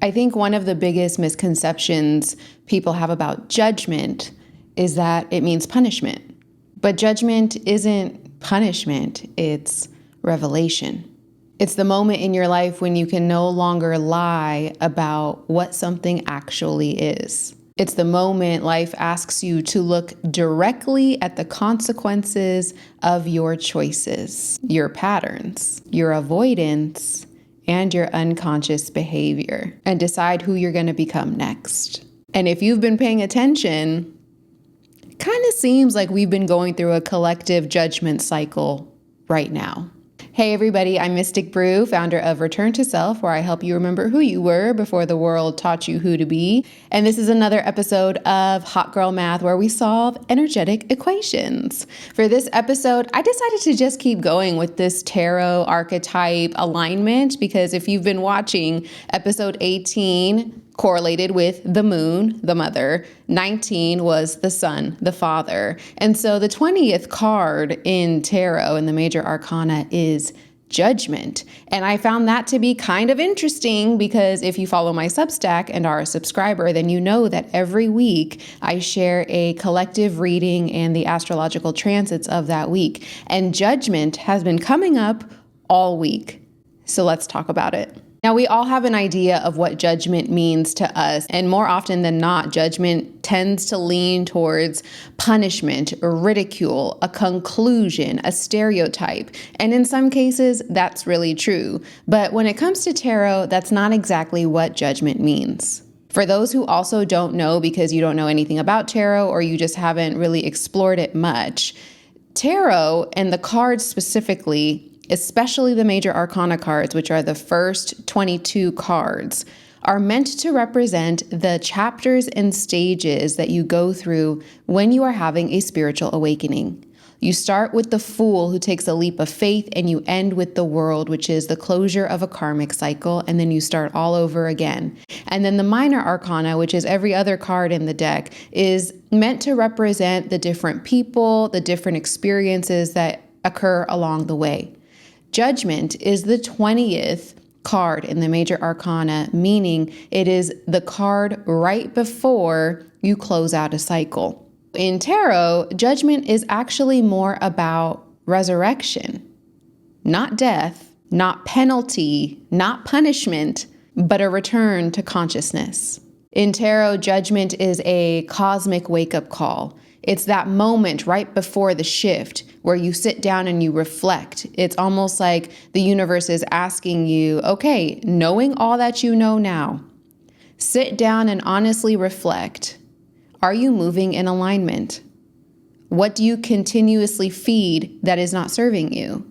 I think one of the biggest misconceptions people have about judgment is that it means punishment. But judgment isn't punishment, it's revelation. It's the moment in your life when you can no longer lie about what something actually is. It's the moment life asks you to look directly at the consequences of your choices, your patterns, your avoidance, and your unconscious behavior, and decide who you're going to become next. And if you've been paying attention, it kind of seems like we've been going through a collective judgment cycle right now. Hey everybody, I'm Mystic Brew, founder of Return to Self, where I help you remember who you were before the world taught you who to be. And this is another episode of Hot Girl Math, where we solve energetic equations. For this episode, I decided to just keep going with this tarot archetype alignment, because if you've been watching, episode 18 correlated with the moon, the mother. 19 was the sun, the father. And so the 20th card in tarot in the major arcana is Judgment. And I found that to be kind of interesting because if you follow my Substack and are a subscriber, then you know that every week I share a collective reading and the astrological transits of that week. And Judgment has been coming up all week. So let's talk about it. Now, we all have an idea of what judgment means to us, and more often than not, judgment tends to lean towards punishment, or ridicule, a conclusion, a stereotype, and in some cases, that's really true. But when it comes to tarot, that's not exactly what judgment means. For those who also don't know because you don't know anything about tarot or you just haven't really explored it much, tarot and the cards specifically, especially the major arcana cards, which are the first 22 cards, are meant to represent the chapters and stages that you go through when you are having a spiritual awakening. You start with the Fool, who takes a leap of faith, and you end with the World, which is the closure of a karmic cycle, and then you start all over again. And then the minor arcana, which is every other card in the deck, is meant to represent the different people, the different experiences that occur along the way. Judgment is the 20th card in the major arcana, meaning it is the card right before you close out a cycle. In tarot, judgment is actually more about resurrection, not death, not penalty, not punishment, but a return to consciousness. In tarot, judgment is a cosmic wake-up call. It's that moment right before the shift where you sit down and you reflect. It's almost like the universe is asking you, okay, knowing all that you know now, sit down and honestly reflect. Are you moving in alignment? What do you continuously feed that is not serving you?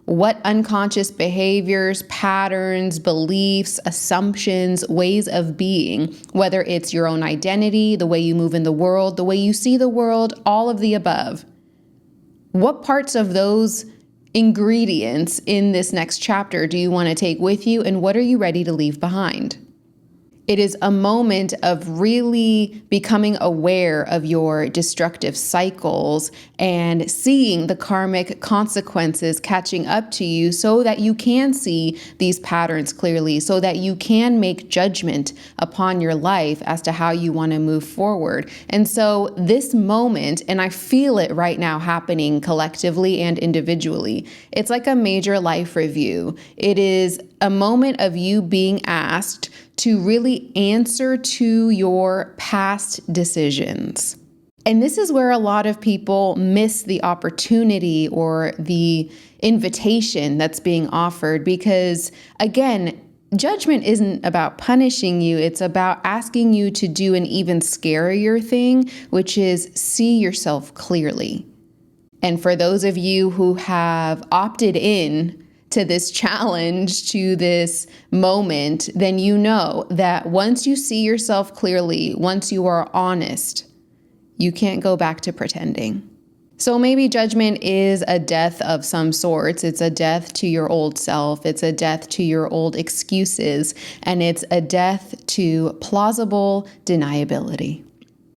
What unconscious behaviors, patterns, beliefs, assumptions, ways of being, whether it's your own identity, the way you move in the world, the way you see the world, all of the above. What parts of those ingredients in this next chapter do you want to take with you, and what are you ready to leave behind? It is a moment of really becoming aware of your destructive cycles and seeing the karmic consequences catching up to you so that you can see these patterns clearly, so that you can make judgment upon your life as to how you want to move forward. And so this moment, and I feel it right now happening collectively and individually, it's like a major life review. It is a moment of you being asked to really answer to your past decisions. And this is where a lot of people miss the opportunity or the invitation that's being offered because, again, judgment isn't about punishing you. It's about asking you to do an even scarier thing, which is see yourself clearly. And for those of you who have opted in to this challenge, to this moment, then you know that once you see yourself clearly, once you are honest, you can't go back to pretending. So maybe judgment is a death of some sorts. It's a death to your old self. It's a death to your old excuses. And it's a death to plausible deniability.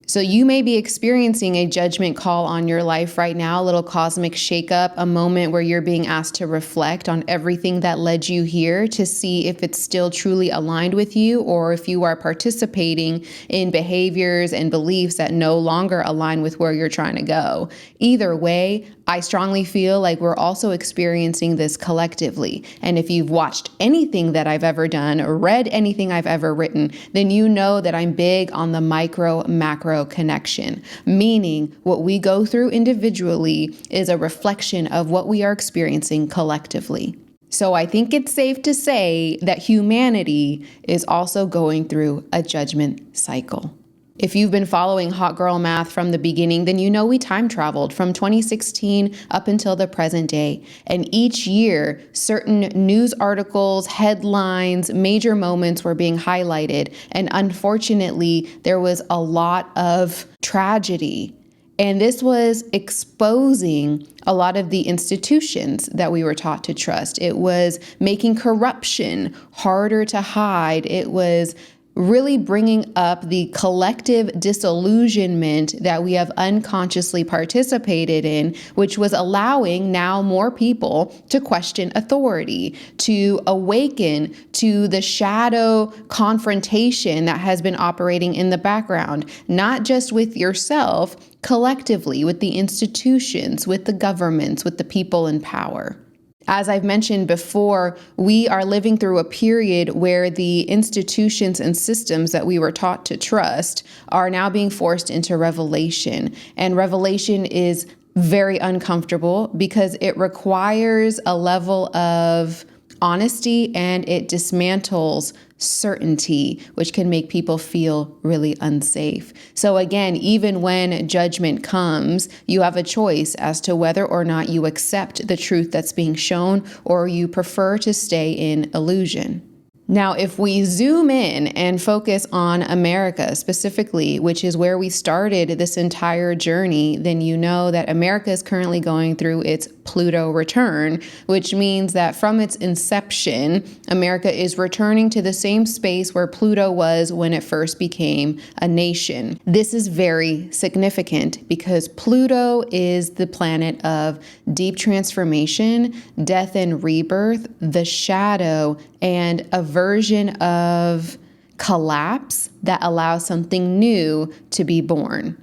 So you may be experiencing a judgment call on your life right now, a little cosmic shakeup, a moment where you're being asked to reflect on everything that led you here to see if it's still truly aligned with you or if you are participating in behaviors and beliefs that no longer align with where you're trying to go. Either way, I strongly feel like we're also experiencing this collectively. And if you've watched anything that I've ever done or read anything I've ever written, then you know that I'm big on the micro-macro connection, meaning what we go through individually is a reflection of what we are experiencing collectively. So I think it's safe to say that humanity is also going through a judgment cycle. If you've been following Hot Girl Math from the beginning, then you know we time traveled from 2016 up until the present day. And each year, certain news articles, headlines, major moments were being highlighted. And unfortunately, there was a lot of tragedy. And this was exposing a lot of the institutions that we were taught to trust. It was making corruption harder to hide. It was really bringing up the collective disillusionment that we have unconsciously participated in, which was allowing now more people to question authority, to awaken to the shadow confrontation that has been operating in the background, not just with yourself, collectively, with the institutions, with the governments, with the people in power. As I've mentioned before, we are living through a period where the institutions and systems that we were taught to trust are now being forced into revelation. And revelation is very uncomfortable because it requires a level of honesty and it dismantles certainty, which can make people feel really unsafe. So again, even when judgment comes, you have a choice as to whether or not you accept the truth that's being shown or you prefer to stay in illusion. Now, if we zoom in and focus on America specifically, which is where we started this entire journey, then you know that America is currently going through its Pluto return, which means that from its inception, America is returning to the same space where Pluto was when it first became a nation. This is very significant because Pluto is the planet of deep transformation, death and rebirth, the shadow, and a version of collapse that allows something new to be born.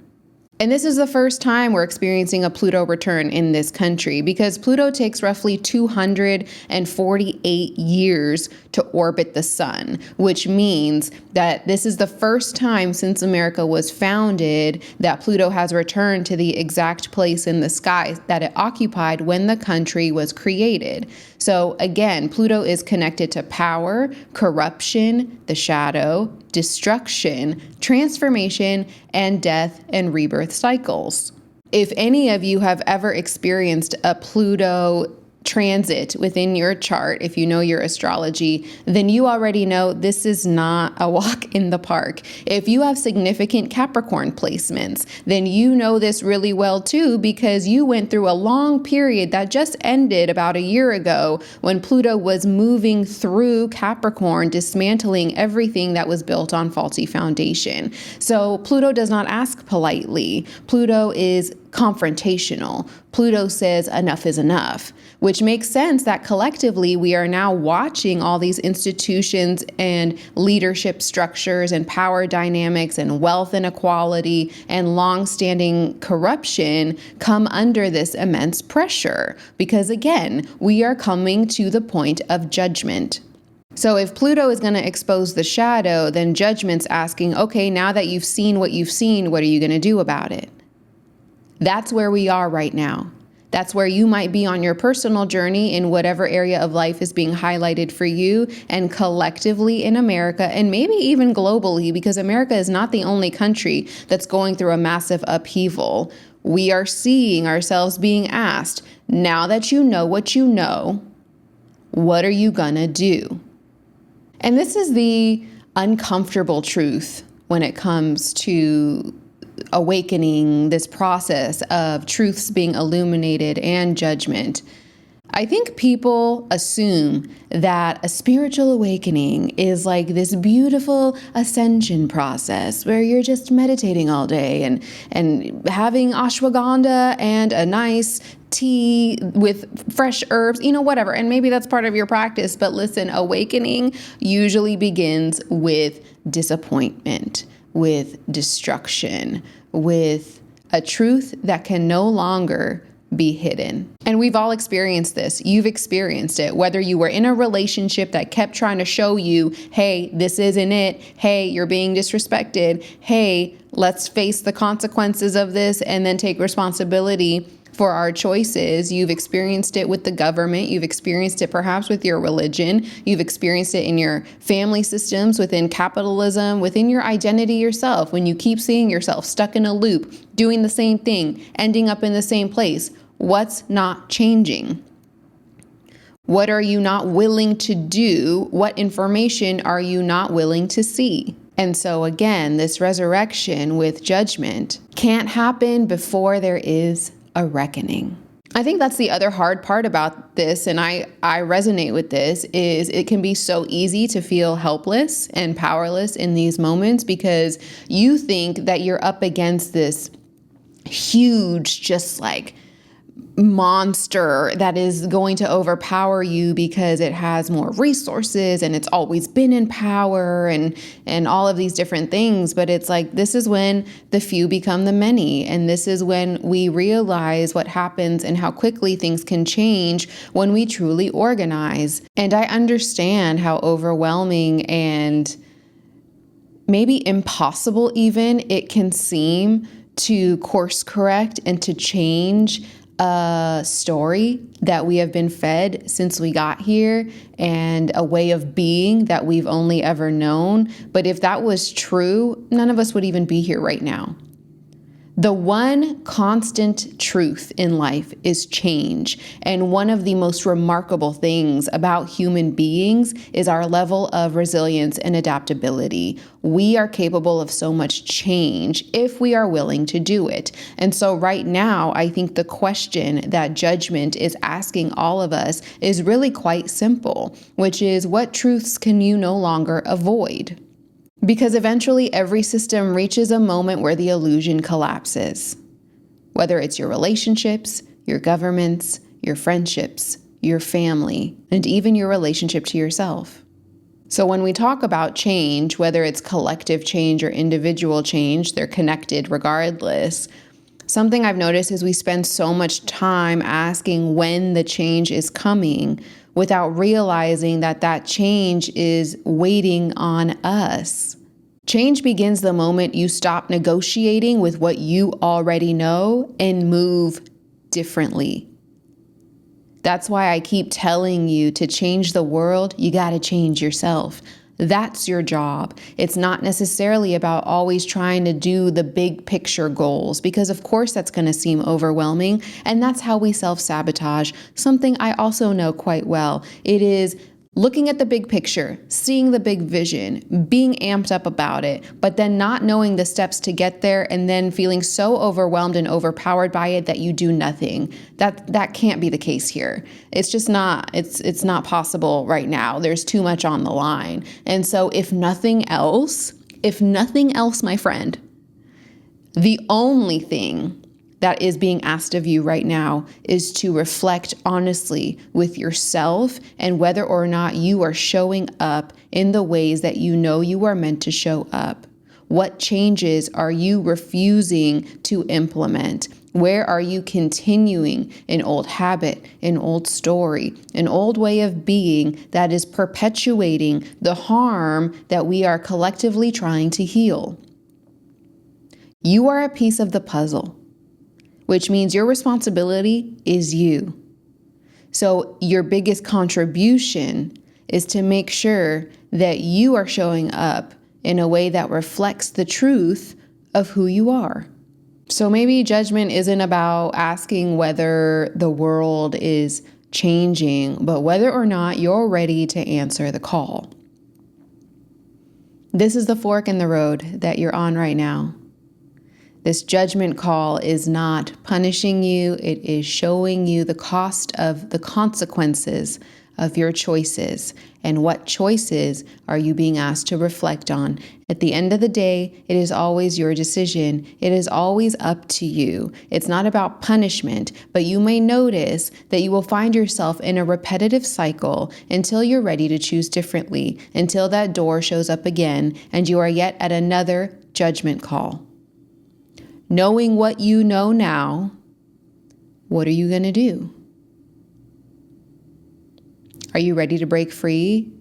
And this is the first time we're experiencing a Pluto return in this country because Pluto takes roughly 248 years to orbit the sun, which means that this is the first time since America was founded that Pluto has returned to the exact place in the sky that it occupied when the country was created. So again, Pluto is connected to power, corruption, the shadow, destruction, transformation, and death and rebirth cycles. If any of you have ever experienced a Pluto transit within your chart, if you know your astrology, then you already know this is not a walk in the park. If you have significant Capricorn placements, then you know this really well too, because you went through a long period that just ended about a year ago when Pluto was moving through Capricorn, dismantling everything that was built on faulty foundation. So Pluto does not ask politely. Pluto is confrontational. Pluto says enough is enough, which makes sense that collectively we are now watching all these institutions and leadership structures and power dynamics and wealth inequality and long-standing corruption come under this immense pressure. Because again, we are coming to the point of judgment. So if Pluto is going to expose the shadow, then judgment's asking, okay, now that you've seen, what are you going to do about it? That's where we are right now. That's where you might be on your personal journey in whatever area of life is being highlighted for you, and collectively in America, and maybe even globally, because America is not the only country that's going through a massive upheaval. We are seeing ourselves being asked, now that you know what you know, what are you gonna do? And this is the uncomfortable truth when it comes to awakening, this process of truths being illuminated and judgment. I think people assume that a spiritual awakening is like this beautiful ascension process where you're just meditating all day and having ashwagandha and a nice tea with fresh herbs, whatever. And maybe that's part of your practice. But listen, awakening usually begins with disappointment, with destruction, with a truth that can no longer be hidden. And we've all experienced this. You've experienced it, whether you were in a relationship that kept trying to show you, hey, this isn't it. Hey, you're being disrespected. Hey, let's face the consequences of this and then take responsibility for our choices. You've experienced it with the government. You've experienced it perhaps with your religion. You've experienced it in your family systems, within capitalism, within your identity yourself, when you keep seeing yourself stuck in a loop, doing the same thing, ending up in the same place. What's not changing? What are you not willing to do? What information are you not willing to see? And so again, this resurrection with judgment can't happen before there is a reckoning. I think that's the other hard part about this, and I resonate with this, is it can be so easy to feel helpless and powerless in these moments because you think that you're up against this huge, just like monster that is going to overpower you because it has more resources and it's always been in power and all of these different things. But it's like, this is when the few become the many. And this is when we realize what happens and how quickly things can change when we truly organize. And I understand how overwhelming and maybe impossible even it can seem to course correct and to change a story that we have been fed since we got here and a way of being that we've only ever known. But if that was true, none of us would even be here right now. The one constant truth in life is change. And one of the most remarkable things about human beings is our level of resilience and adaptability. We are capable of so much change if we are willing to do it. And so right now, I think the question that judgment is asking all of us is really quite simple, which is, what truths can you no longer avoid? Because eventually every system reaches a moment where the illusion collapses. Whether it's your relationships, your governments, your friendships, your family, and even your relationship to yourself. So when we talk about change, whether it's collective change or individual change, they're connected regardless. Something I've noticed is we spend so much time asking when the change is coming without realizing that that change is waiting on us. Change begins the moment you stop negotiating with what you already know and move differently. That's why I keep telling you, to change the world, you got to change yourself. That's your job. It's not necessarily about always trying to do the big picture goals, because of course that's going to seem overwhelming, and that's how we self-sabotage. Something I also know quite well. It is looking at the big picture, seeing the big vision, being amped up about it, but then not knowing the steps to get there and then feeling so overwhelmed and overpowered by it that you do nothing. That can't be the case here. It's just not, it's not possible right now. There's too much on the line. And so if nothing else, my friend, the only thing that is being asked of you right now is to reflect honestly with yourself and whether or not you are showing up in the ways that you know you are meant to show up. What changes are you refusing to implement? Where are you continuing an old habit, an old story, an old way of being that is perpetuating the harm that we are collectively trying to heal? You are a piece of the puzzle, which means your responsibility is you. So your biggest contribution is to make sure that you are showing up in a way that reflects the truth of who you are. So maybe judgment isn't about asking whether the world is changing, but whether or not you're ready to answer the call. This is the fork in the road that you're on right now. This judgment call is not punishing you. It is showing you the cost of the consequences of your choices and what choices are you being asked to reflect on. At the end of the day, it is always your decision. It is always up to you. It's not about punishment, but you may notice that you will find yourself in a repetitive cycle until you're ready to choose differently, until that door shows up again and you are yet at another judgment call. Knowing what you know now, what are you going to do? Are you ready to break free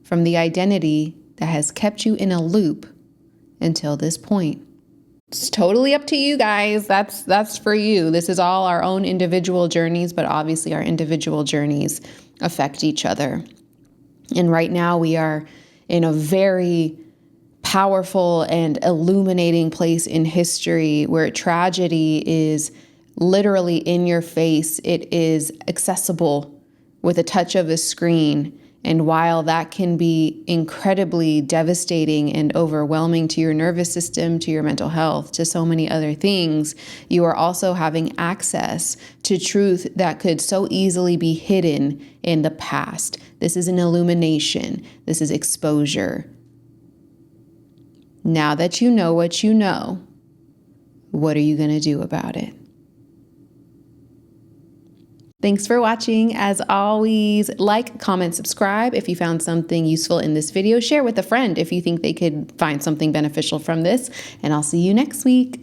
from the identity that has kept you in a loop until this point? It's totally up to you guys. That's for you. This is all our own individual journeys, but obviously our individual journeys affect each other. And right now we are in a very powerful and illuminating place in history where tragedy is literally in your face. It is accessible with a touch of a screen. And while that can be incredibly devastating and overwhelming to your nervous system, to your mental health, to so many other things, you are also having access to truth that could so easily be hidden in the past. This is an illumination. This is exposure. Now that you know what you know, what are you going to do about it? Thanks for watching. As always, like, comment, subscribe if you found something useful in this video. Share with a friend if you think they could find something beneficial from this. And I'll see you next week.